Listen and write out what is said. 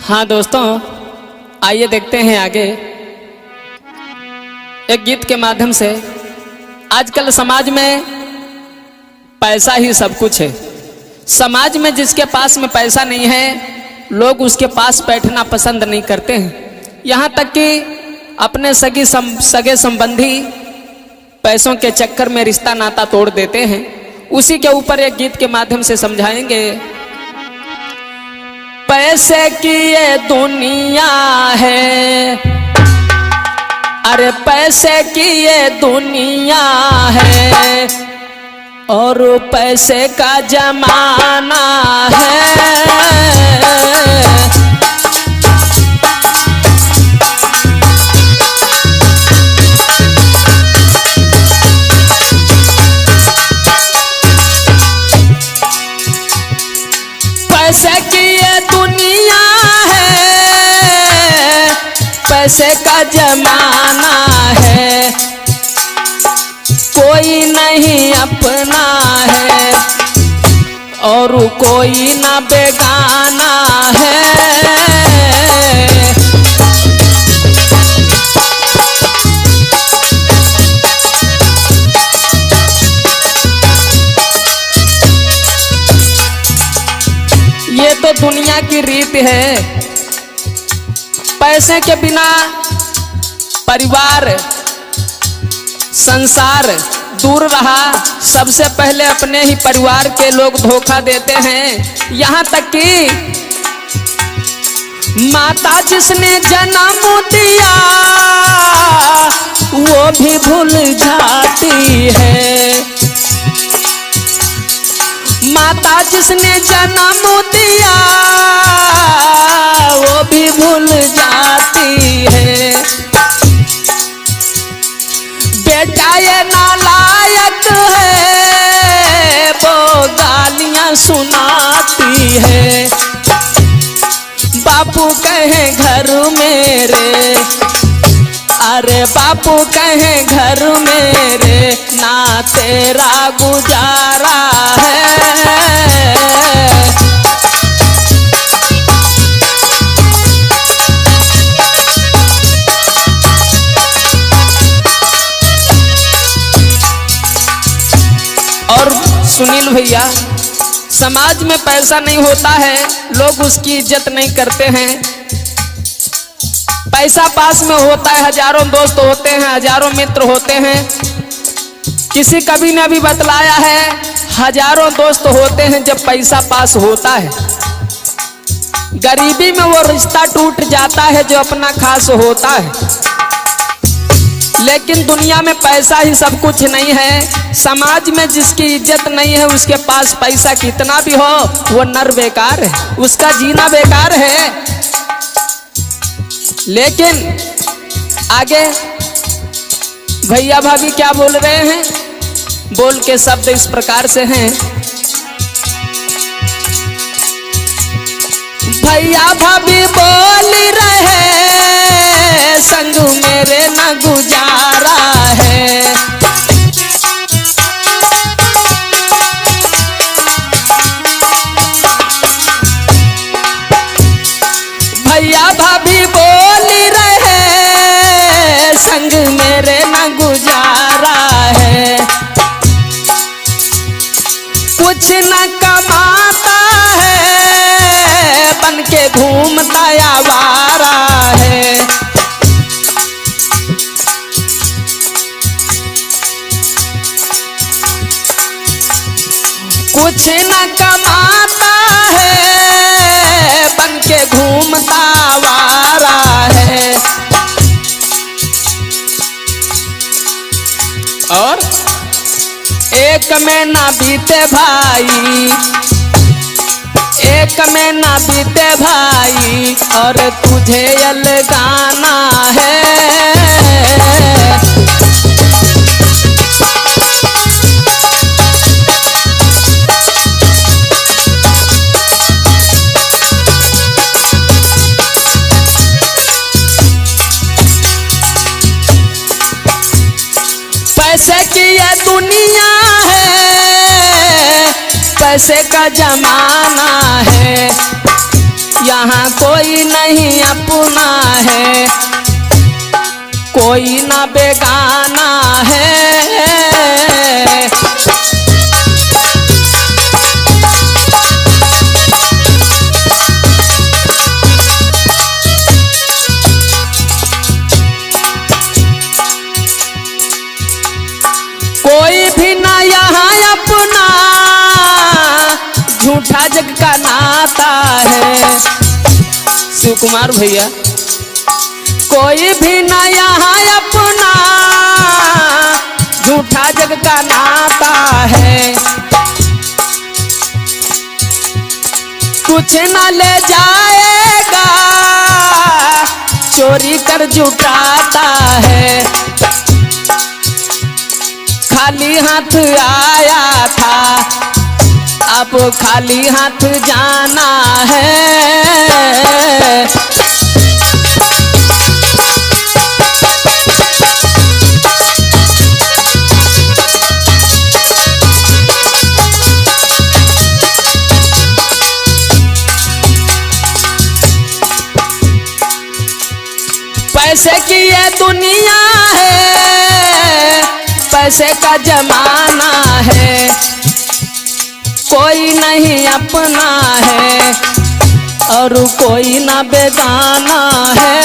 हाँ दोस्तों, आइए देखते हैं आगे एक गीत के माध्यम से। आजकल समाज में पैसा ही सब कुछ है। समाज में जिसके पास में पैसा नहीं है, लोग उसके पास बैठना पसंद नहीं करते हैं। यहाँ तक कि अपने सगे संबंधी पैसों के चक्कर में रिश्ता नाता तोड़ देते हैं। उसी के ऊपर एक गीत के माध्यम से समझाएंगे। पैसे की ये दुनिया है, अरे पैसे की ये दुनिया है और पैसे का जमाना है। पैसे की ये दुनिया है, पैसे का जमाना है, कोई नहीं अपना है और कोई ना बेगाना है। ये तो दुनिया की रीत है। पैसे के बिना परिवार संसार दूर रहा। सबसे पहले अपने ही परिवार के लोग धोखा देते हैं। यहाँ तक कि माता जिसने जन्म दिया वो भी भूल जाती है। माता जिसने जन्म दिया वो भी भूल जाती है। बेटा ये नालायक है, वो गालियां सुनाती है। बापू कहे घर मेरे, अरे बापू कहे घर मेरे, ना तेरा गुजारा है। और सुनील भैया, समाज में पैसा नहीं होता है, लोग उसकी इज्जत नहीं करते हैं। पैसा पास में होता है, हजारों दोस्त होते हैं, हजारों मित्र होते हैं। किसी कवि ने भी बतलाया है, हजारों दोस्त होते हैं जब पैसा पास होता है। गरीबी में वो रिश्ता टूट जाता है जो अपना खास होता है। लेकिन दुनिया में पैसा ही सब कुछ नहीं है। समाज में जिसकी इज्जत नहीं है, उसके पास पैसा कितना भी हो वो नर बेकार है, उसका जीना बेकार है। लेकिन आगे भैया भाभी क्या बोल रहे हैं? बोल के शब्द इस प्रकार से हैं। भैया भाभी बोल रहे, संग मेरे न गुजारा है। भैया भाभी बोल रहे, संग मेरे न गुजारा है। कुछ न कमाता है, बन के घूमता आवारा है। कुछ न कमाता है, बन के घूमता आवारा है। और एक में ना बीते भाई, एक में ना बीते भाई, और तुझे अलगाना है। पैसे की ये दुनिया है, पैसे का जमाना है। यहाँ कोई नहीं अपना है, कोई ना बेगाना है। कोई भी ना यहाँ अपना, झूठा जग का नाता है। शिव कुमार भैया, कोई भी ना यहाँ अपना, झूठा जग का नाता है। कुछ ना ले जाएगा, चोरी कर जुटाता है। खाली हाथ आया था, अब खाली हाथ जाना है। पैसे की ये दुनिया है, पैसे का जमाना है। कोई नहीं अपना है और कोई ना बेगाना है।